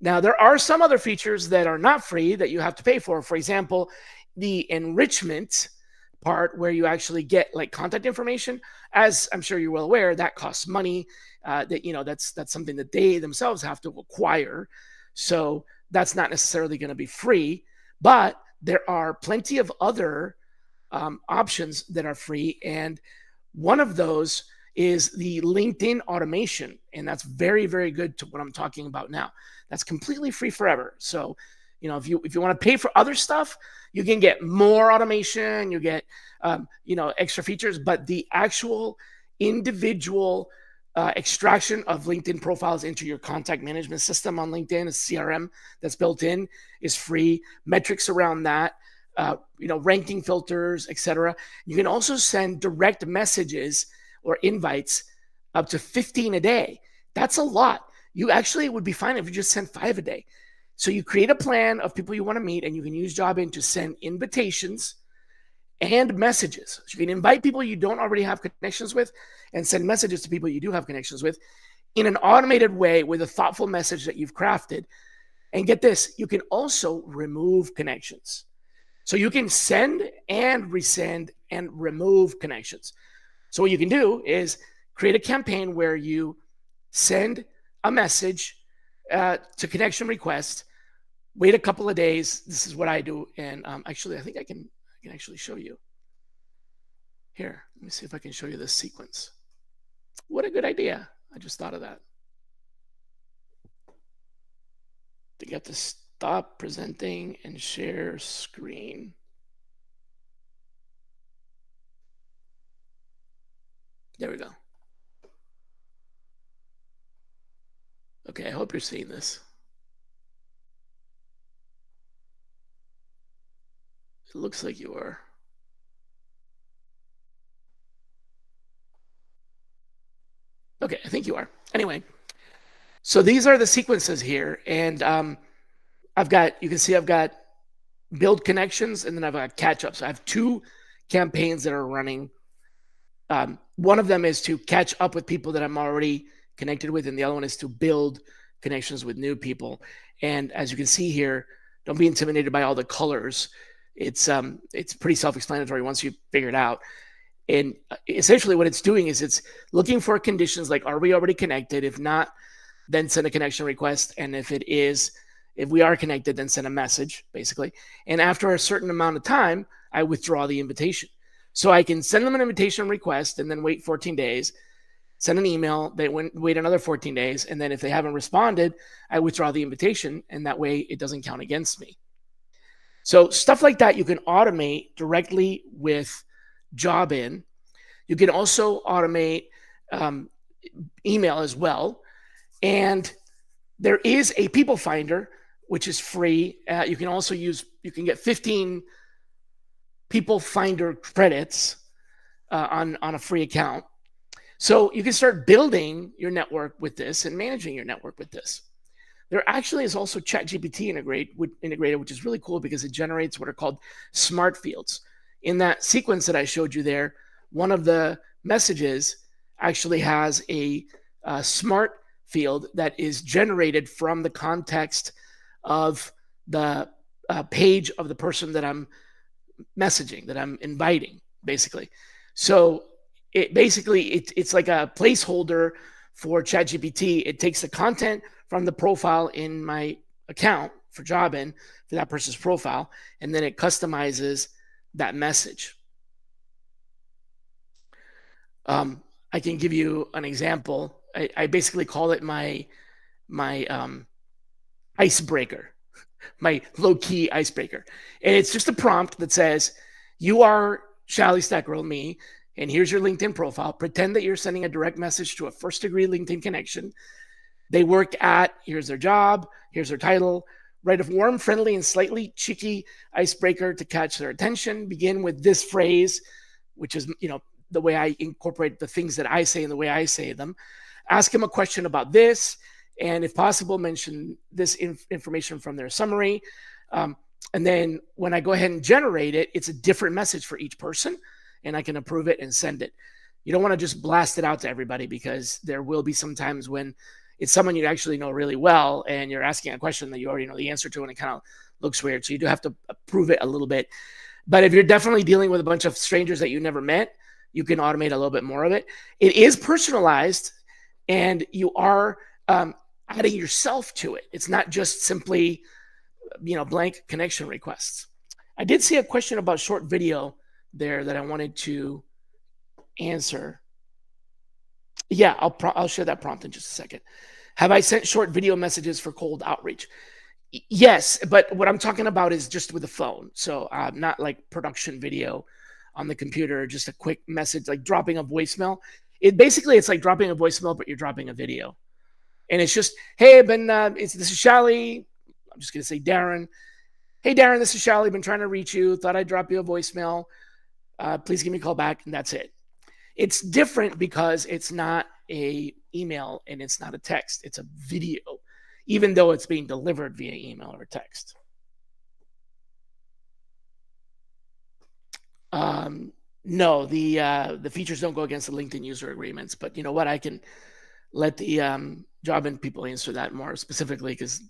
Now, there are some other features that are not free that you have to pay for. For example, the enrichment part where you actually get like contact information, as I'm sure you're well aware, that costs money. That's something that they themselves have to acquire. So that's not necessarily going to be free, but there are plenty of other options that are free. And one of those is the LinkedIn automation. And that's very, very good to what I'm talking about now. That's completely free forever. So, if you want to pay for other stuff, you can get more automation, you get, extra features, but the actual individual extraction of LinkedIn profiles into your contact management system on LinkedIn. A CRM that's built in is free. Metrics around that, ranking filters, etc. You can also send direct messages or invites up to 15 a day. That's a lot. You actually would be fine if you just sent 5 a day. So you create a plan of people you want to meet, and you can use Jobin to send invitations and messages. So you can invite people you don't already have connections with and send messages to people you do have connections with in an automated way with a thoughtful message that you've crafted. And get this, you can also remove connections. So you can send and resend and remove connections. So what you can do is create a campaign where you send a message to connection request, wait a couple of days. This is what I do. And actually, I think I can actually show you. Here, let me see if I can show you this sequence. What a good idea. I just thought of that. To get to stop presenting and share screen. There we go. Okay, I hope you're seeing this. It looks like you are. Okay, I think you are. Anyway, so these are the sequences here, and you can see I've got build connections, and then I've got catch ups. I have 2 campaigns that are running. One of them is to catch up with people that I'm already connected with, and the other one is to build connections with new people. And as you can see here, don't be intimidated by all the colors. It's pretty self-explanatory once you figure it out. And essentially what it's doing is it's looking for conditions like, are we already connected? If not, then send a connection request. And if we are connected, then send a message, basically. And after a certain amount of time, I withdraw the invitation. So I can send them an invitation request and then wait 14 days, send an email, they wait another 14 days. And then if they haven't responded, I withdraw the invitation. And that way it doesn't count against me. So stuff like that you can automate directly with Jobin. You can also automate email as well. And there is a people finder, which is free. You can get 15 people finder credits on a free account. So you can start building your network with this and managing your network with this. There actually is also ChatGPT integrated, which is really cool because it generates what are called smart fields. In that sequence that I showed you there, one of the messages actually has a smart field that is generated from the context of the page of the person that I'm messaging, that I'm inviting, basically. So it's like a placeholder for ChatGPT. It takes the content from the profile in my account for Jobin for that person's profile, and then it customizes that message. I can give you an example. I basically call it my icebreaker, my low-key icebreaker. And it's just a prompt that says, you are Shally Stackrell, me, and here's your LinkedIn profile. Pretend that you're sending a direct message to a first-degree LinkedIn connection. They work at, here's their job, here's their title. Write a warm, friendly, and slightly cheeky icebreaker to catch their attention. Begin with this phrase, which is, the way I incorporate the things that I say and the way I say them. Ask them a question about this, and if possible, mention this information from their summary. And then when I go ahead and generate it, it's a different message for each person, and I can approve it and send it. You don't want to just blast it out to everybody, because there will be some times when it's someone you actually know really well and you're asking a question that you already know the answer to, and it kind of looks weird. So you do have to approve it a little bit. But if you're definitely dealing with a bunch of strangers that you never met, you can automate a little bit more of it. It is personalized, and you are adding yourself to it. It's not just simply, blank connection requests. I did see a question about short video there that I wanted to answer. Yeah, I'll share that prompt in just a second. Have I sent short video messages for cold outreach? Yes, but what I'm talking about is just with the phone. So not like production video on the computer, just a quick message, like dropping a voicemail. It's like dropping a voicemail, but you're dropping a video. And it's just, hey, I've been, this is Shally. I'm just going to say Darren. Hey, Darren, this is Shally. Been trying to reach you. Thought I'd drop you a voicemail. Please give me a call back. And that's it. It's different because it's not a email and it's not a text. It's a video, even though it's being delivered via email or text. No, the features don't go against the LinkedIn user agreements. But you know what? I can let the job and people answer that more specifically, because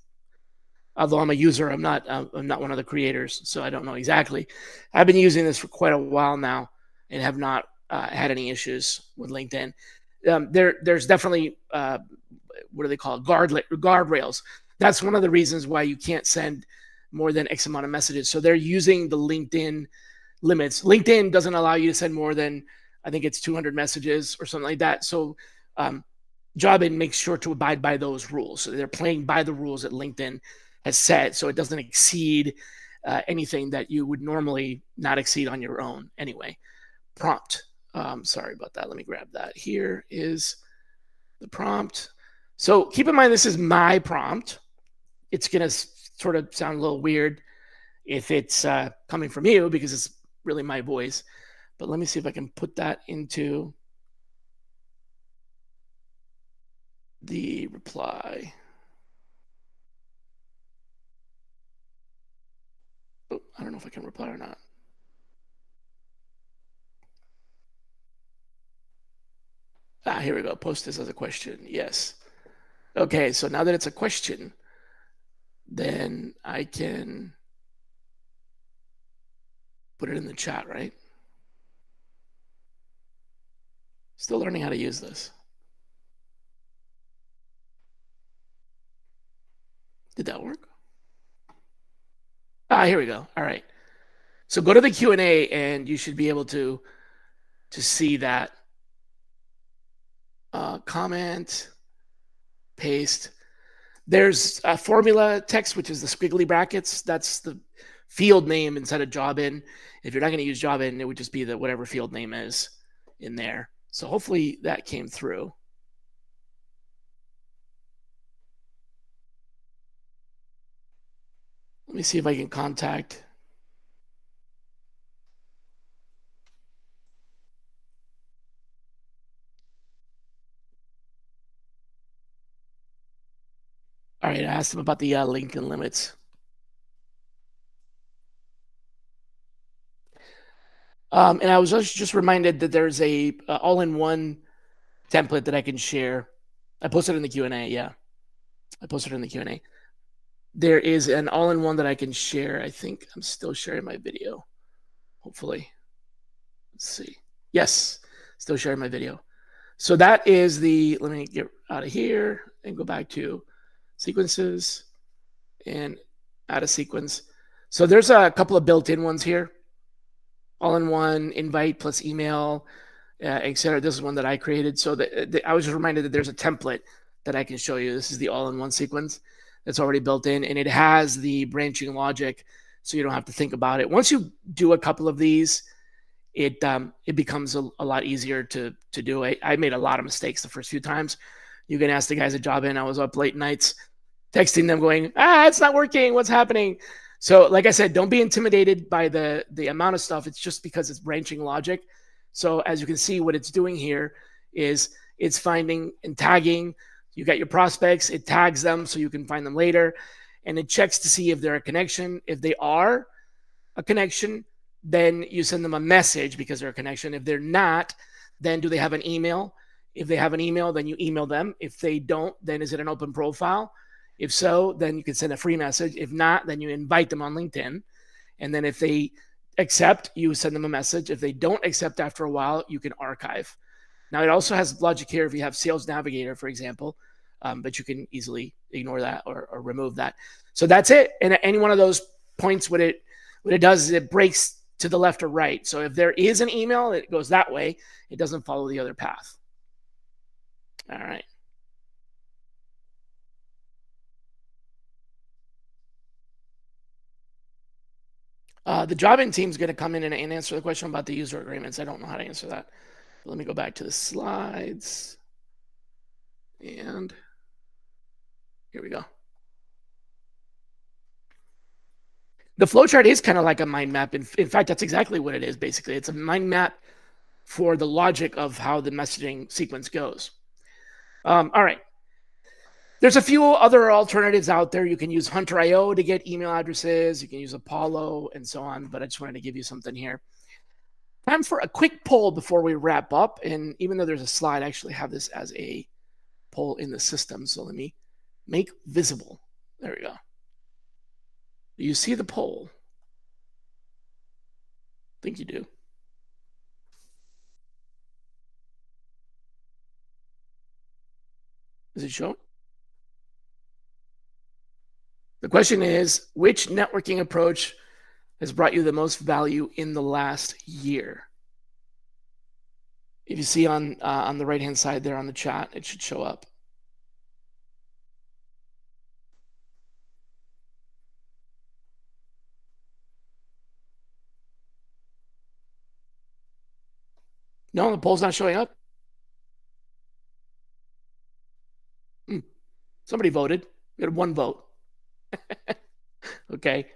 although I'm a user, I'm not one of the creators, so I don't know exactly. I've been using this for quite a while now and have not had any issues with LinkedIn. There's definitely what do they call it? Guardrails. That's one of the reasons why you can't send more than X amount of messages. So they're using the LinkedIn limits. LinkedIn doesn't allow you to send more than, I think it's 200 messages or something like that. So Jobin makes sure to abide by those rules. So they're playing by the rules that LinkedIn has set, so it doesn't exceed anything that you would normally not exceed on your own anyway. Prompt. Sorry about that. Let me grab that. Here is the prompt. So keep in mind, this is my prompt. It's going to sort of sound a little weird if it's coming from you, because it's really my voice. But let me see if I can put that into the reply. Oh, I don't know if I can reply or not. Here we go. Post this as a question. Yes. Okay, so now that it's a question, then I can put it in the chat, right? Still learning how to use this. Did that work? Here we go. All right. So go to the Q&A and you should be able to see that. Comment, paste. There's a formula text, which is the squiggly brackets. That's the field name instead of job in. If you're not going to use job in, it would just be the whatever field name is in there. So hopefully that came through. Let me see if I can contact. All right, I asked him about the LinkedIn limits. And I was just reminded that there's a all-in-one template that I can share. I posted it in the Q&A. Yeah, I posted it in the Q&A. There is an all-in-one that I can share. I think I'm still sharing my video. Hopefully, let's see. Yes, still sharing my video. So that is the. Let me get out of here and go back to sequences and add a sequence. So there's a couple of built-in ones here. All-in-one invite plus email, etc. This is one that I created. So I was just reminded that there's a template that I can show you. This is the all-in-one sequence that's already built in, and it has the branching logic, so you don't have to think about it. Once you do a couple of these, it becomes a lot easier to do. I made a lot of mistakes the first few times. You can ask the guys at Jobin. I was up late nights texting them going, it's not working. What's happening? So like I said, don't be intimidated by the amount of stuff. It's just because it's branching logic. So as you can see, what it's doing here is it's finding and tagging. You got your prospects, it tags them so you can find them later, and it checks to see if they're a connection. If they are a connection, then you send them a message because they're a connection. If they're not, then do they have an email? If they have an email, then you email them. If they don't, then is it an open profile? If so, then you can send a free message. If not, then you invite them on LinkedIn. And then if they accept, you send them a message. If they don't accept after a while, you can archive. Now, it also has logic here if you have Sales Navigator, for example, but you can easily ignore that or remove that. So that's it. And any one of those points, what it does is it breaks to the left or right. So if there is an email, it goes that way. It doesn't follow the other path. All right. The Jobin team is going to come in and answer the question about the user agreements. I don't know how to answer that. Let me go back to the slides. And here we go. The flowchart is kind of like a mind map. In fact, that's exactly what it is, basically. It's a mind map for the logic of how the messaging sequence goes. All right. There's a few other alternatives out there. You can use Hunter.io to get email addresses. You can use Apollo and so on, but I just wanted to give you something here. Time for a quick poll before we wrap up. And even though there's a slide, I actually have this as a poll in the system. So let me make visible. There we go. Do you see the poll? I think you do. Is it showing? The question is, which networking approach has brought you the most value in the last year? If you see on the right-hand side there on the chat, it should show up. No, the poll's not showing up. Somebody voted. We had one vote. Okay.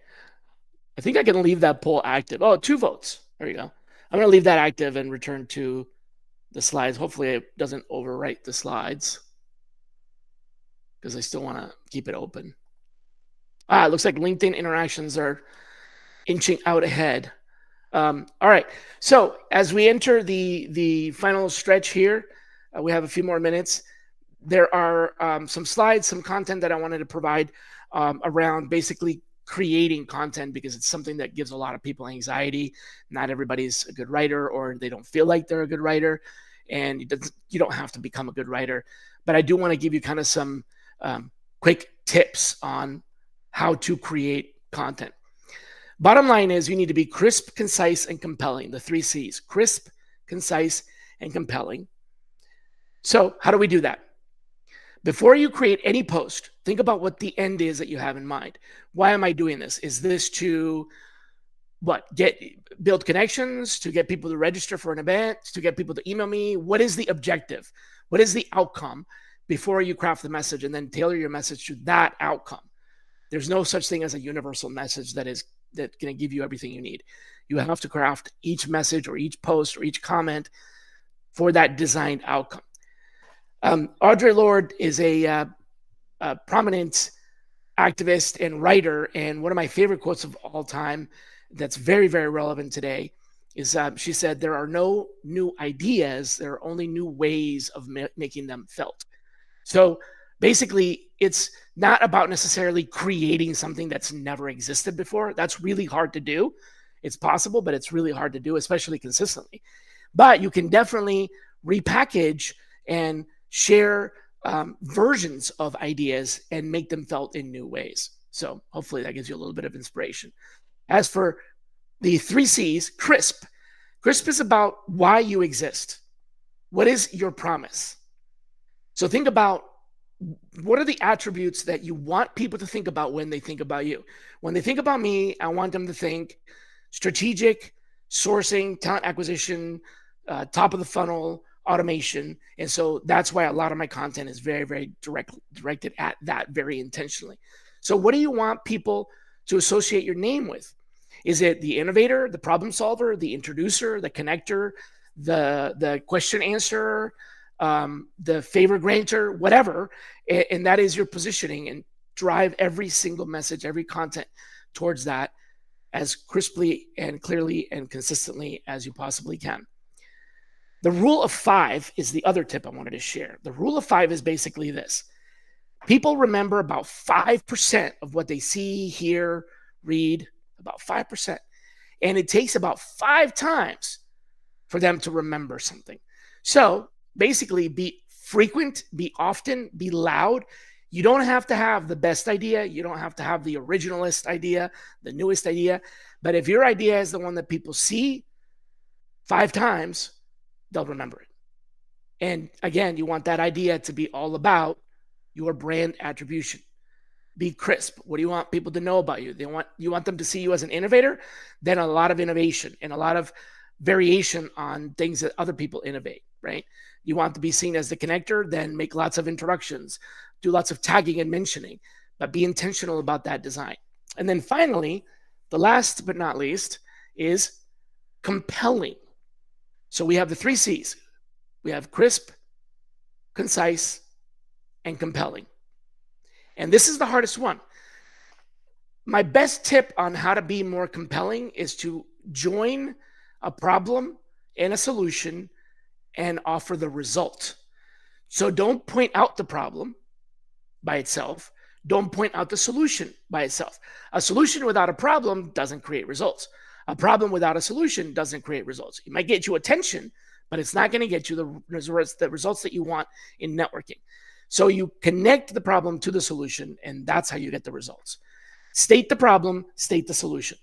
I think I can leave that poll active. Oh, 2 votes. There you go. I'm going to leave that active and return to the slides. Hopefully it doesn't overwrite the slides because I still want to keep it open. It looks like LinkedIn interactions are inching out ahead. All right. So as we enter the final stretch here, we have a few more minutes. There are some slides, some content that I wanted to provide around basically creating content, because it's something that gives a lot of people anxiety. Not everybody's a good writer, or they don't feel like they're a good writer, and you don't have to become a good writer. But I do want to give you kind of some quick tips on how to create content. Bottom line is, you need to be crisp, concise, and compelling. The 3 C's: crisp, concise, and compelling. So how do we do that? Before you create any post, think about what the end is that you have in mind. Why am I doing this? Is this to build connections, to get people to register for an event, to get people to email me? What is the objective? What is the outcome before you craft the message, and then tailor your message to that outcome? There's no such thing as a universal message that's going to give you everything you need. You have to craft each message or each post or each comment for that designed outcome. Audre Lorde is a prominent activist and writer, and one of my favorite quotes of all time that's very, very relevant today is she said, "There are no new ideas, there are only new ways of making them felt." So basically, it's not about necessarily creating something that's never existed before. That's really hard to do. It's possible, but it's really hard to do, especially consistently. But you can definitely repackage and share versions of ideas and make them felt in new ways. So hopefully that gives you a little bit of inspiration. As for the 3 C's, crisp. Crisp is about why you exist. What is your promise? So think about, what are the attributes that you want people to think about when they think about you? When they think about me, I want them to think strategic, sourcing, talent acquisition, top of the funnel, automation. And so that's why a lot of my content is very, very directed at that very intentionally. So what do you want people to associate your name with? Is it the innovator, the problem solver, the introducer, the connector, the question answerer, the favor granter, whatever? And that is your positioning, and drive every single message, every content towards that as crisply and clearly and consistently as you possibly can. The rule of 5 is the other tip I wanted to share. The rule of 5 is basically this: people remember about 5% of what they see, hear, read, about 5%. And it takes about 5 times for them to remember something. So basically, be frequent, be often, be loud. You don't have to have the best idea. You don't have to have the originalist idea, the newest idea. But if your idea is the one that people see 5 times, they'll remember it. And again, you want that idea to be all about your brand attribution. Be crisp. What do you want people to know about you? You want them to see you as an innovator, then a lot of innovation and a lot of variation on things that other people innovate, right? You want to be seen as the connector, then make lots of introductions, do lots of tagging and mentioning, but be intentional about that design. And then finally, the last but not least is compelling. So we have the three C's. We have crisp, concise, and compelling. And this is the hardest one. My best tip on how to be more compelling is to join a problem and a solution and offer the result. So don't point out the problem by itself. Don't point out the solution by itself. A solution without a problem doesn't create results. A problem without a solution doesn't create results. It might get you attention, but it's not going to get you the results that you want in networking. So you connect the problem to the solution, and that's how you get the results. State the problem, state the solution.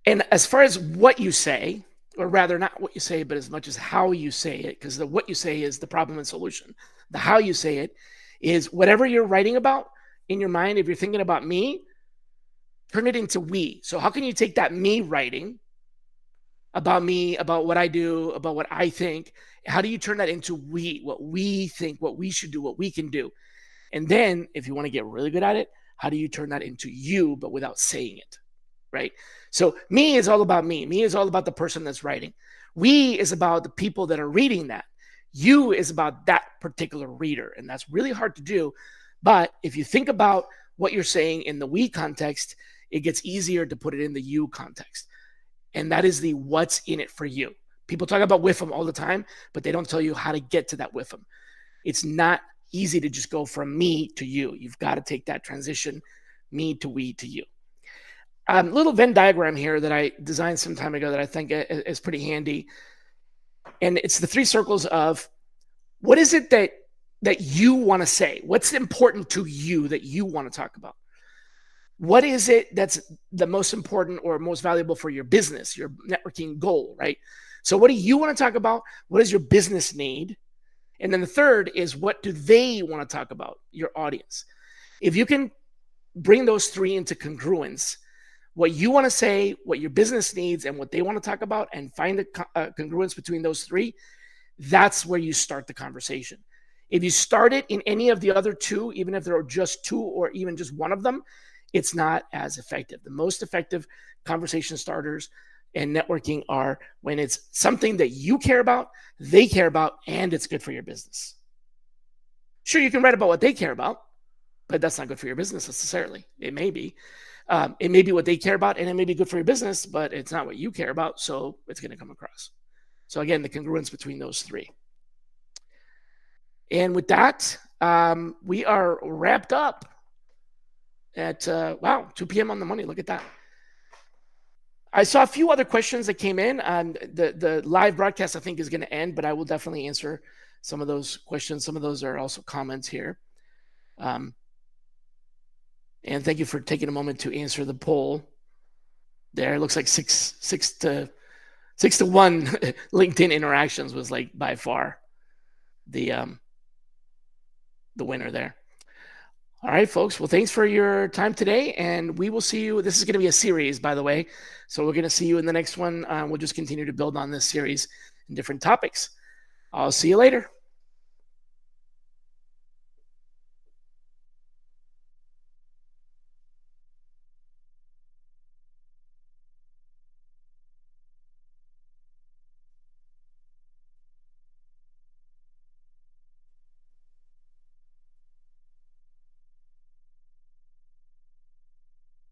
And as far as what you say, or rather not what you say, but as much as how you say it, because the what you say is the problem and solution. The how you say it is whatever you're writing about in your mind. If you're thinking about me, turn it into we. So how can you take that me writing about me, about what I do, about what I think? How do you turn that into we, what we think, what we should do, what we can do? And then if you want to get really good at it, how do you turn that into you, but without saying it? Right? So me is all about me. Me is all about the person that's writing. We is about the people that are reading that. You is about that particular reader. And that's really hard to do. But if you think about what you're saying in the we context, it gets easier to put it in the you context. And that is the what's in it for you. People talk about WIFM all the time, but they don't tell you how to get to that WIFM. It's not easy to just go from me to you. You've got to take that transition, me to we to you. Little Venn diagram here that I designed some time ago that I think is pretty handy. And it's the three circles of what is it that you want to say? What's important to you that you want to talk about? What is it that's the most important or most valuable for your business, your networking goal, right? So what do you want to talk about? What does your business need? And then the third is what do they want to talk about, your audience? If you can bring those three into congruence, what you want to say, what your business needs, and what they want to talk about, and find the congruence between those three, that's where you start the conversation. If you start it in any of the other two, even if there are just two or even just one of them, it's not as effective. The most effective conversation starters and networking are when it's something that you care about, they care about, and it's good for your business. Sure, you can write about what they care about, but that's not good for your business necessarily. It may be. It may be what they care about, and it may be good for your business, but it's not what you care about, so it's going to come across. So again, the congruence between those three. And with that, we are wrapped up at, wow, 2 p.m. on the money. Look at that. I saw a few other questions that came in. The live broadcast, I think, is going to end, but I will definitely answer some of those questions. Some of those are also comments here. And thank you for taking a moment to answer the poll. There, it looks like six to 1 LinkedIn interactions was like by far the winner there. All right, folks. Well, thanks for your time today, and we will see you. This is going to be a series, by the way, so we're going to see you in the next one. We'll just continue to build on this series in different topics. I'll see you later.